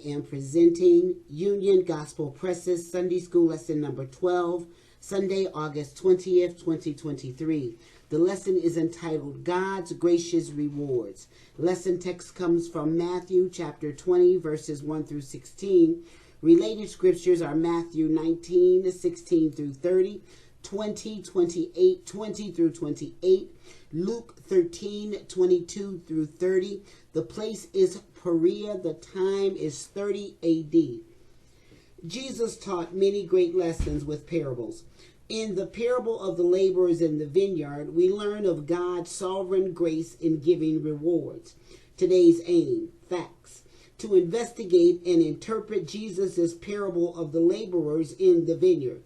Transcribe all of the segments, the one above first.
am presenting Union Gospel Presses Sunday School Lesson number 12, Sunday, August 20th, 2023. The lesson is entitled God's Gracious Rewards. Lesson text comes from Matthew chapter 20, verses 1 through 16. Related scriptures are Matthew 19, 16 through 30, 20, 28, 20 through 28, Luke 13, 22 through 30. The place is Perea. The time is 30 AD. Jesus taught many great lessons with parables. In the parable of the laborers in the vineyard, we learn of God's sovereign grace in giving rewards. Today's aim, facts. To investigate and interpret Jesus' parable of the laborers in the vineyard.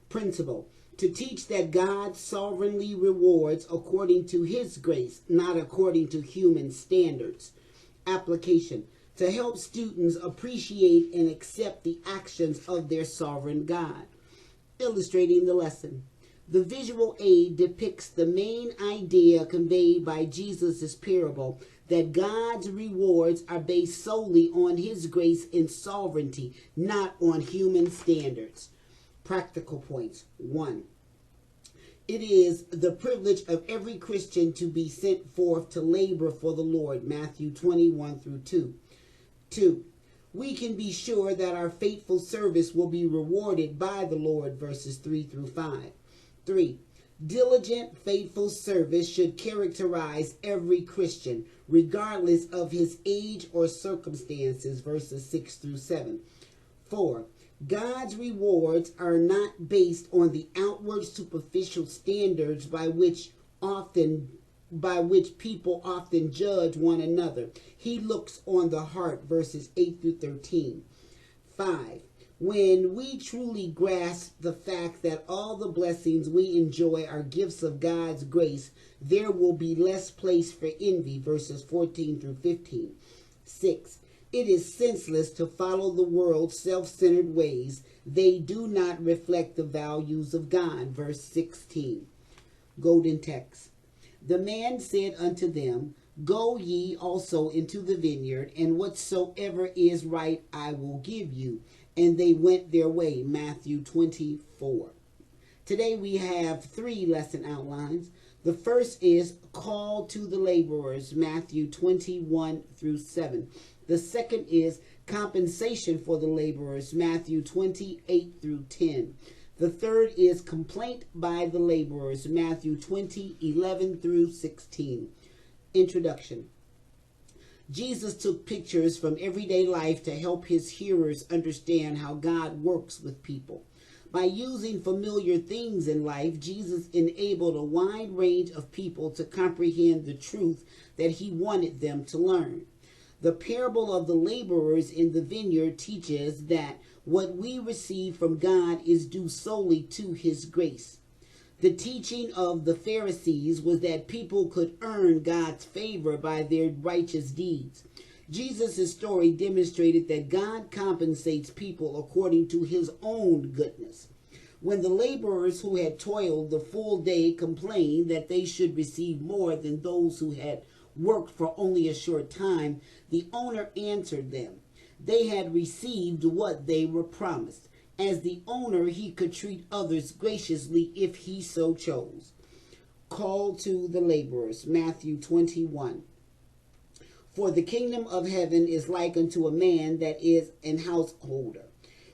Principle. To teach that God sovereignly rewards according to his grace, not according to human standards. Application. To help students appreciate and accept the actions of their sovereign God. Illustrating the lesson. The visual aid depicts the main idea conveyed by Jesus' parable, that God's rewards are based solely on his grace and sovereignty, not on human standards. Practical points. 1. It is the privilege of every Christian to be sent forth to labor for the Lord. Matthew 21 through 2. 2. We can be sure that our faithful service will be rewarded by the Lord. Verses 3 through 5. 3. Diligent, faithful service should characterize every Christian, regardless of his age or circumstances. Verses 6 through 7. 4. God's rewards are not based on the outward superficial standards by which people often judge one another. He looks on the heart. Verses 8 through 13. 5. When we truly grasp the fact that all the blessings we enjoy are gifts of God's grace, there will be less place for envy. Verses 14 through 15. 6. It is senseless to follow the world's self-centered ways. They do not reflect the values of God. Verse 16. Golden text. The man said unto them, Go ye also into the vineyard, and whatsoever is right I will give you. And they went their way. Matthew 24. Today we have 3 lesson outlines. The first is call to the laborers. Matthew 21 through 7. The second is compensation for the laborers. Matthew 28 through 10. The third is complaint by the laborers. Matthew 20, 11 through 16. Introduction. Jesus took pictures from everyday life to help his hearers understand how God works with people. By using familiar things in life, Jesus enabled a wide range of people to comprehend the truth that he wanted them to learn. The parable of the laborers in the vineyard teaches that what we receive from God is due solely to his grace. The teaching of the Pharisees was that people could earn God's favor by their righteous deeds. Jesus' story demonstrated that God compensates people according to his own goodness. When the laborers who had toiled the full day complained that they should receive more than those who had worked for only a short time, the owner answered them. They had received what they were promised. As the owner, he could treat others graciously if he so chose. Call to the laborers. Matthew 21. For the kingdom of heaven is like unto a man that is an householder,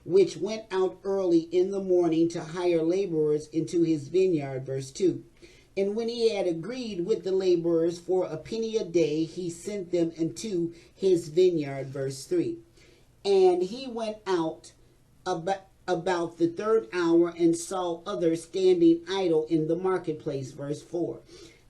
which went out early in the morning to hire laborers into his vineyard. Verse 2. And when he had agreed with the laborers for a penny a day, he sent them into his vineyard. Verse 3. And he went out about the 3rd hour and saw others standing idle in the marketplace. Verse 4.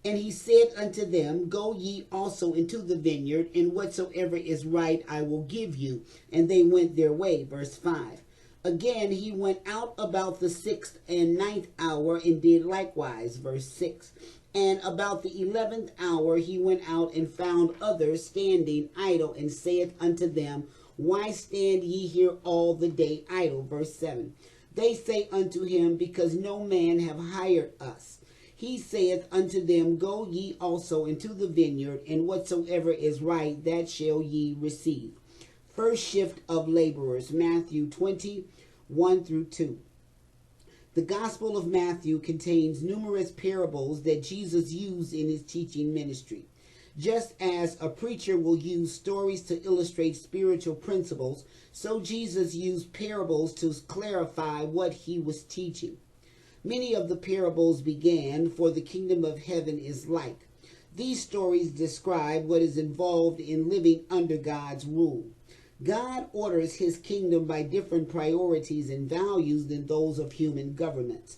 And he said unto them, Go ye also into the vineyard, and whatsoever is right I will give you. And they went their way. Verse 5. Again he went out about the 6th and 9th hour and did likewise. Verse 6. And about the 11th hour he went out and found others standing idle, and saith unto them, Why stand ye here all the day idle? Verse 7. They say unto him, Because no man have hired us. He saith unto them, Go ye also into the vineyard, and whatsoever is right, that shall ye receive. First shift of laborers, Matthew 20:1 through 2. The Gospel of Matthew contains numerous parables that Jesus used in his teaching ministry. Just as a preacher will use stories to illustrate spiritual principles, so Jesus used parables to clarify what he was teaching. Many of the parables began, "For the kingdom of heaven is like." These stories describe what is involved in living under God's rule. God orders his kingdom by different priorities and values than those of human governments.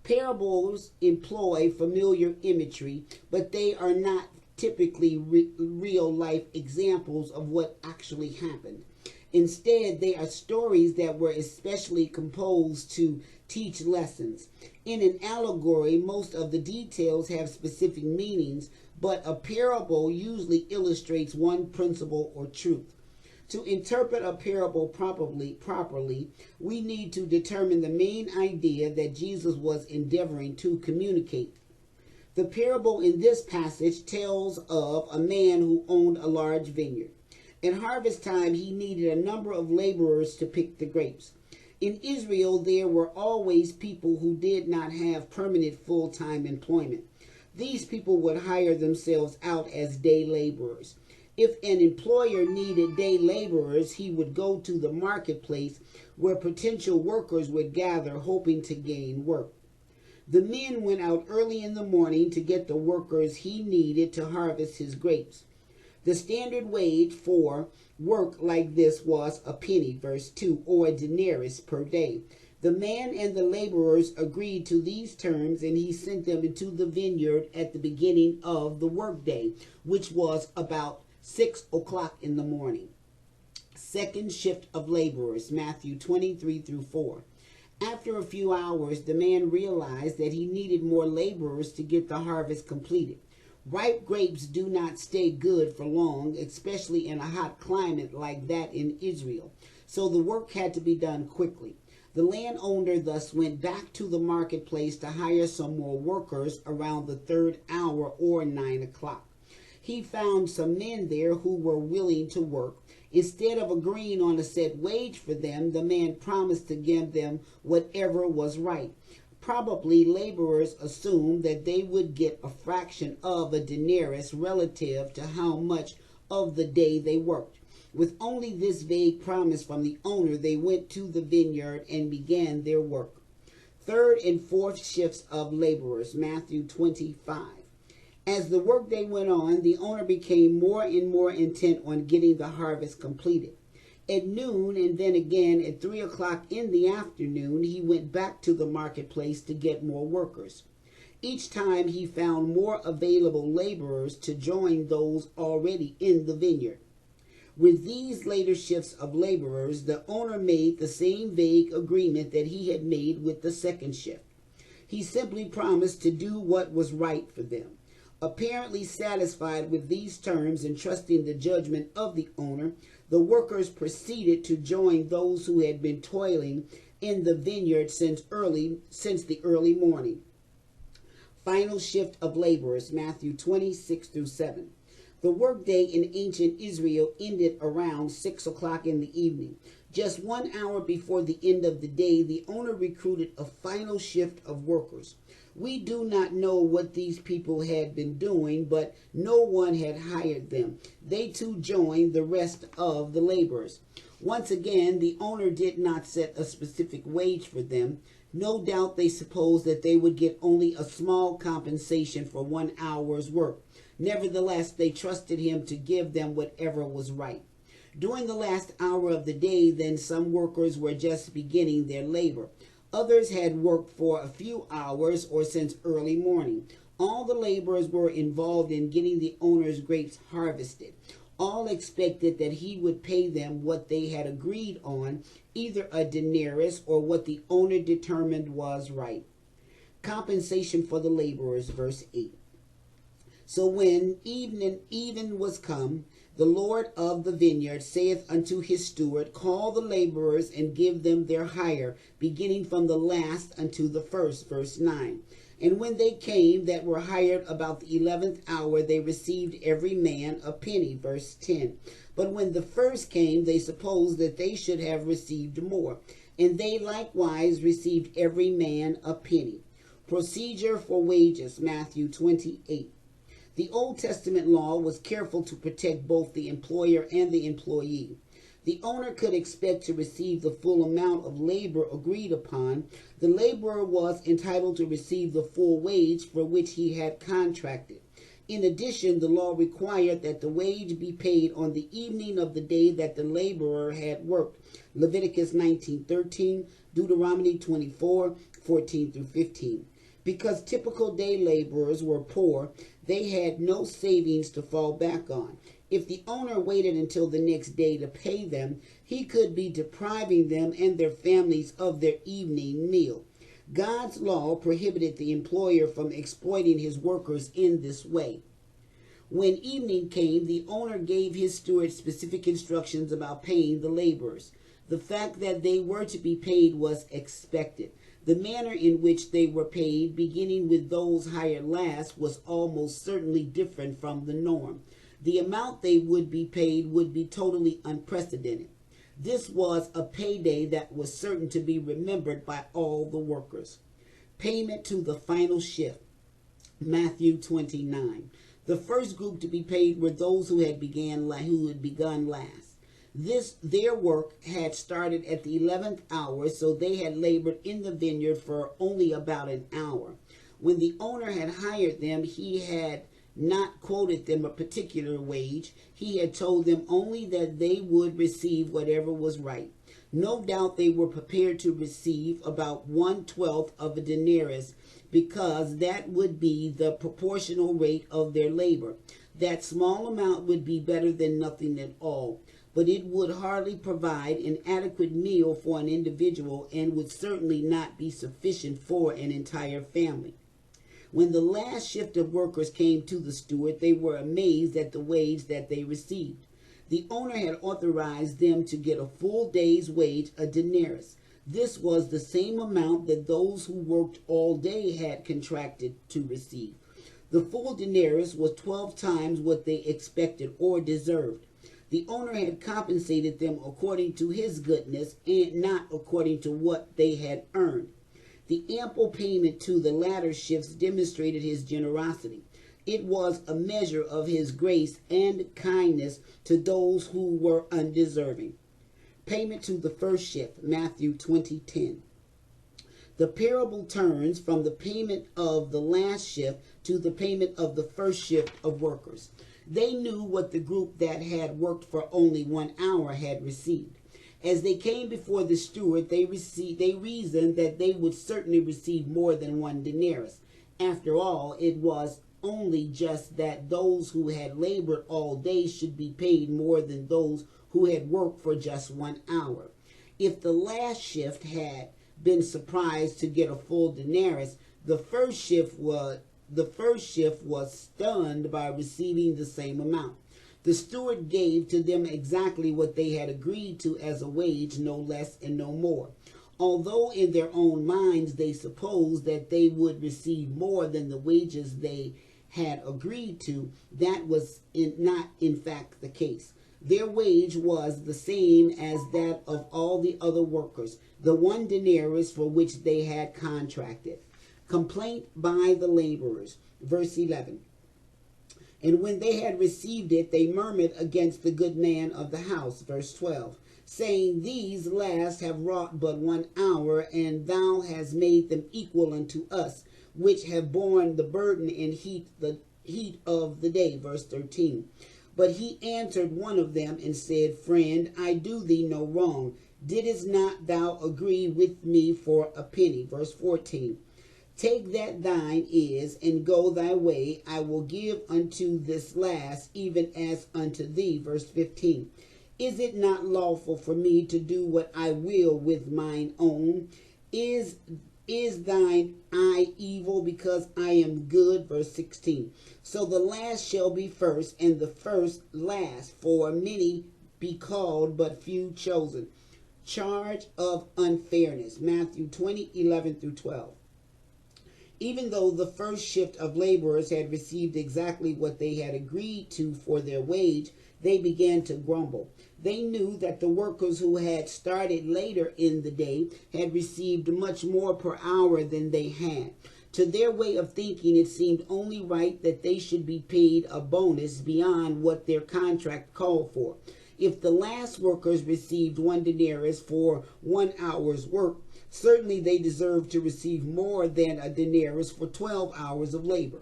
Parables employ familiar imagery, but they are not typically real-life examples of what actually happened. Instead, they are stories that were especially composed to teach lessons. In an allegory, most of the details have specific meanings, but a parable usually illustrates one principle or truth. To interpret a parable properly, we need to determine the main idea that Jesus was endeavoring to communicate. The parable in this passage tells of a man who owned a large vineyard. At harvest time, he needed a number of laborers to pick the grapes. In Israel, there were always people who did not have permanent full-time employment. These people would hire themselves out as day laborers. If an employer needed day laborers, he would go to the marketplace where potential workers would gather, hoping to gain work. The men went out early in the morning to get the workers he needed to harvest his grapes. The standard wage for work like this was a penny, verse 2, or a denarius per day. The man and the laborers agreed to these terms, and he sent them into the vineyard at the beginning of the workday, which was about 6 o'clock in the morning. Second shift of laborers, Matthew 23 through 4. After a few hours, the man realized that he needed more laborers to get the harvest completed. Ripe grapes do not stay good for long, especially in a hot climate like that in Israel. So the work had to be done quickly. The landowner thus went back to the marketplace to hire some more workers around the third hour or 9 o'clock. He found some men there who were willing to work. Instead of agreeing on a set wage for them, the man promised to give them whatever was right. Probably laborers assumed that they would get a fraction of a denarius relative to how much of the day they worked. With only this vague promise from the owner, they went to the vineyard and began their work. Third and fourth shifts of laborers, Matthew 25. As the workday went on, the owner became more and more intent on getting the harvest completed. At noon, and then again at 3 o'clock in the afternoon, he went back to the marketplace to get more workers. Each time he found more available laborers to join those already in the vineyard. With these later shifts of laborers, the owner made the same vague agreement that he had made with the second shift. He simply promised to do what was right for them. Apparently satisfied with these terms and trusting the judgment of the owner, the workers proceeded to join those who had been toiling in the vineyard since the early morning. Final shift of laborers, Matthew 26 through 7. The workday in ancient Israel ended around 6 o'clock in the evening. Just 1 hour before the end of the day, the owner recruited a final shift of workers. We do not know what these people had been doing, but no one had hired them. They too joined the rest of the laborers. Once again, the owner did not set a specific wage for them. No doubt they supposed that they would get only a small compensation for 1 hour's work. Nevertheless, they trusted him to give them whatever was right. During the last hour of the day, then, some workers were just beginning their labor. Others had worked for a few hours or since early morning. All the laborers were involved in getting the owner's grapes harvested. All expected that he would pay them what they had agreed on, either a denarius or what the owner determined was right. Compensation for the laborers, verse 8. So when even was come, the Lord of the vineyard saith unto his steward, Call the laborers and give them their hire, beginning from the last unto the first. Verse 9. And when they came that were hired about the 11th hour, they received every man a penny. Verse 10. But when the first came, they supposed that they should have received more. And they likewise received every man a penny. Procedure for wages, Matthew 28. The Old Testament law was careful to protect both the employer and the employee. The owner could expect to receive the full amount of labor agreed upon. The laborer was entitled to receive the full wage for which he had contracted. In addition, the law required that the wage be paid on the evening of the day that the laborer had worked. Leviticus 19:13, Deuteronomy 24:14 through 15. Because typical day laborers were poor, they had no savings to fall back on. If the owner waited until the next day to pay them, he could be depriving them and their families of their evening meal. God's law prohibited the employer from exploiting his workers in this way. When evening came, the owner gave his steward specific instructions about paying the laborers. The fact that they were to be paid was expected. The manner in which they were paid, beginning with those hired last, was almost certainly different from the norm. The amount they would be paid would be totally unprecedented. This was a payday that was certain to be remembered by all the workers. Payment to the final shift, Matthew 29. The first group to be paid were those who had begun last. Their work had started at the 11th hour, so they had labored in the vineyard for only about an hour. When the owner had hired them, he had not quoted them a particular wage. He had told them only that they would receive whatever was right. No doubt they were prepared to receive about 1/12 of a denarius, because that would be the proportional rate of their labor. That small amount would be better than nothing at all, but it would hardly provide an adequate meal for an individual and would certainly not be sufficient for an entire family. When the last shift of workers came to the steward, they were amazed at the wage that they received. The owner had authorized them to get a full day's wage, a denarius. This was the same amount that those who worked all day had contracted to receive. The full denarius was 12 times what they expected or deserved. The owner had compensated them according to his goodness and not according to what they had earned. The ample payment to the latter shifts demonstrated his generosity. It was a measure of his grace and kindness to those who were undeserving. Payment to the first shift, Matthew 20:10. The parable turns from the payment of the last shift to the payment of the first shift of workers. They knew what the group that had worked for only 1 hour had received. As they came before the steward, they reasoned that they would certainly receive more than 1 denarius. After all, it was only just that those who had labored all day should be paid more than those who had worked for just 1 hour. If the last shift had been surprised to get a full denarius, the first shift was stunned by receiving the same amount. The steward gave to them exactly what they had agreed to as a wage, no less and no more. Although in their own minds they supposed that they would receive more than the wages they had agreed to, that was not in fact the case. Their wage was the same as that of all the other workers, the 1 denarius for which they had contracted. Complaint by the laborers, verse 11. And when they had received it, they murmured against the good man of the house, verse 12, saying, These last have wrought but 1 hour, and thou hast made them equal unto us, which have borne the burden and the heat of the day, verse 13. But he answered one of them and said, Friend, I do thee no wrong. Didst not thou agree with me for a penny? Verse 14. Take that thine is, and go thy way. I will give unto this last, even as unto thee. Verse 15. Is it not lawful for me to do what I will with mine own? Is thine eye evil because I am good? Verse 16. So the last shall be first, and the first last. For many be called, but few chosen. Charge of unfairness. Matthew 20:11 through 12. Even though the first shift of laborers had received exactly what they had agreed to for their wage, they began to grumble. They knew that the workers who had started later in the day had received much more per hour than they had. To their way of thinking, it seemed only right that they should be paid a bonus beyond what their contract called for. If the last workers received 1 denarius for 1 hour's work, certainly they deserved to receive more than a denarius for 12 hours of labor.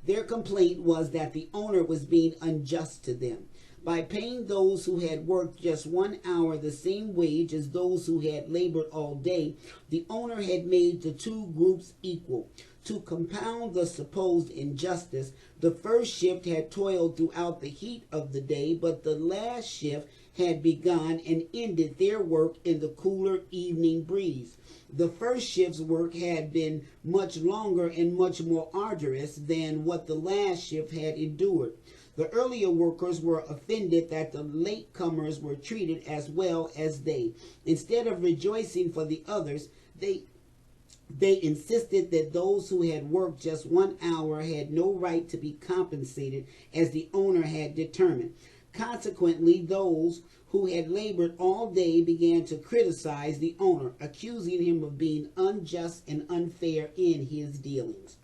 Their complaint was that the owner was being unjust to them. By paying those who had worked just 1 hour the same wage as those who had labored all day, the owner had made the two groups equal. To compound the supposed injustice, the first shift had toiled throughout the heat of the day, but the last shift had begun and ended their work in the cooler evening breeze. The first shift's work had been much longer and much more arduous than what the last shift had endured. The earlier workers were offended that the latecomers were treated as well as they. Instead of rejoicing for the others, they insisted that those who had worked just 1 hour had no right to be compensated as the owner had determined. Consequently, those who had labored all day began to criticize the owner, accusing him of being unjust and unfair in his dealings.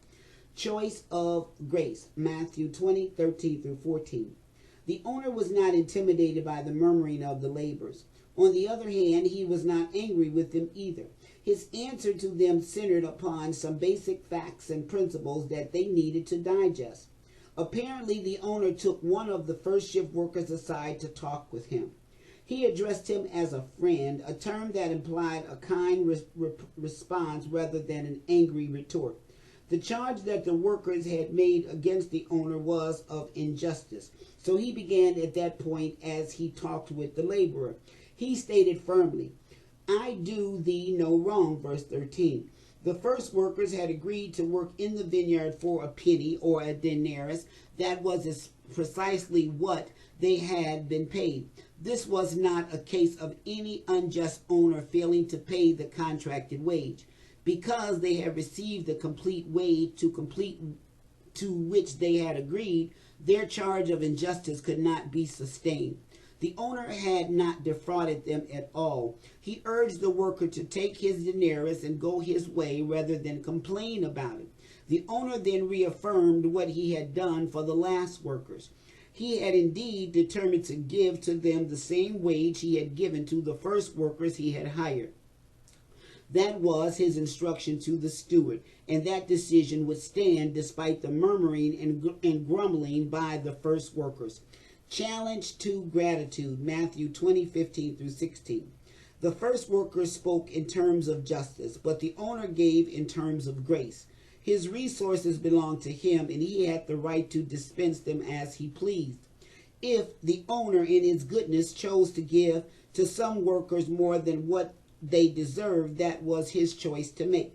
Choice of grace, Matthew 20:13-14. The owner was not intimidated by the murmuring of the laborers. On the other hand, he was not angry with them either. His answer to them centered upon some basic facts and principles that they needed to digest. Apparently, the owner took one of the first shift workers aside to talk with him. He addressed him as a friend, a term that implied a kind response rather than an angry retort. The charge that the workers had made against the owner was of injustice. So he began at that point as he talked with the laborer. He stated firmly, "I do thee no wrong," verse 13. The first workers had agreed to work in the vineyard for a penny or a denarius. That was precisely what they had been paid. This was not a case of any unjust owner failing to pay the contracted wage. Because they had received the complete wage to which they had agreed, their charge of injustice could not be sustained. The owner had not defrauded them at all. He urged the worker to take his denarius and go his way rather than complain about it. The owner then reaffirmed what he had done for the last workers. He had indeed determined to give to them the same wage he had given to the first workers he had hired. That was his instruction to the steward, and that decision would stand despite the murmuring and grumbling by the first workers. Challenge to gratitude, Matthew 20:15-16. The first workers spoke in terms of justice, but the owner gave in terms of grace. His resources belonged to him, and he had the right to dispense them as he pleased. If the owner, in his goodness, chose to give to some workers more than what they deserved, that was his choice to make.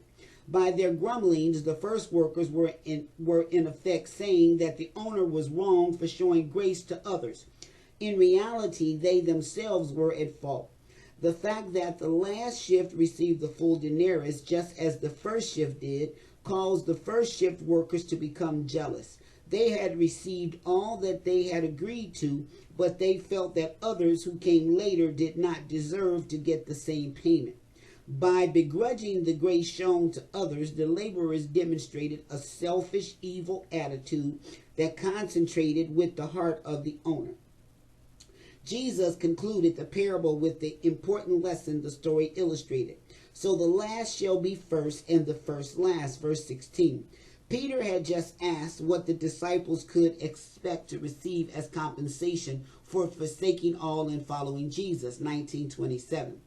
By their grumblings, the first workers were in effect saying that the owner was wrong for showing grace to others. In reality, they themselves were at fault. The fact that the last shift received the full denarius, just as the first shift did, caused the first shift workers to become jealous. They had received all that they had agreed to, but they felt that others who came later did not deserve to get the same payment. By begrudging the grace shown to others, the laborers demonstrated a selfish, evil attitude that concentrated with the heart of the owner. Jesus concluded the parable with the important lesson the story illustrated. So the last shall be first, and the first last, verse 16. Peter had just asked what the disciples could expect to receive as compensation for forsaking all and following Jesus, 19:27.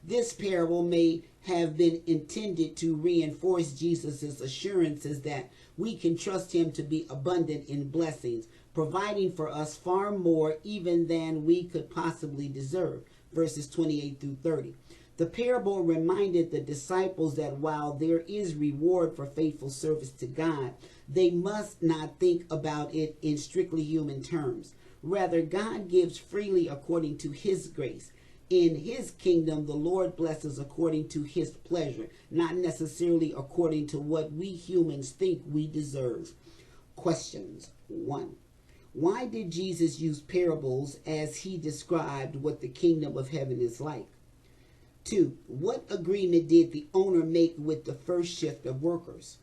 This parable may have been intended to reinforce Jesus' assurances that we can trust him to be abundant in blessings, providing for us far more even than we could possibly deserve, verses 28-30. The parable reminded the disciples that while there is reward for faithful service to God, they must not think about it in strictly human terms. Rather, God gives freely according to his grace. in his kingdom, the Lord blesses according to his pleasure, not necessarily according to what we humans think we deserve. Questions. 1. Why did Jesus use parables as he described what the kingdom of heaven is like? 2. What agreement did the owner make with the first shift of workers?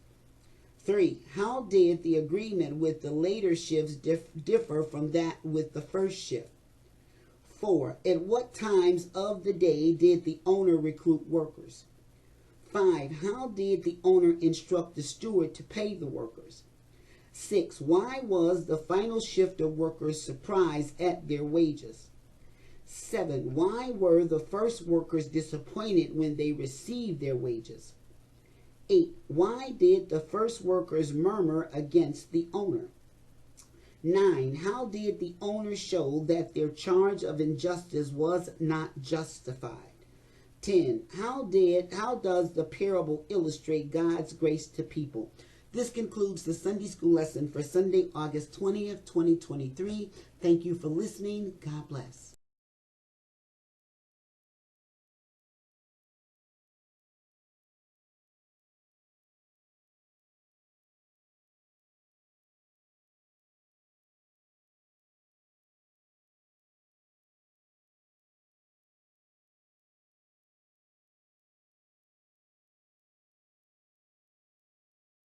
3. How did the agreement with the later shifts differ from that with the first shift? 4. At what times of the day did the owner recruit workers? 5. How did the owner instruct the steward to pay the workers? 6. Why was the final shift of workers surprised at their wages? 7. Why were the first workers disappointed when they received their wages? 8. Why did the first workers murmur against the owner? 9. How did the owner show that their charge of injustice was not justified? 10. How does the parable illustrate God's grace to people? This concludes the Sunday School lesson for Sunday, August 20th, 2023. Thank you for listening. God bless.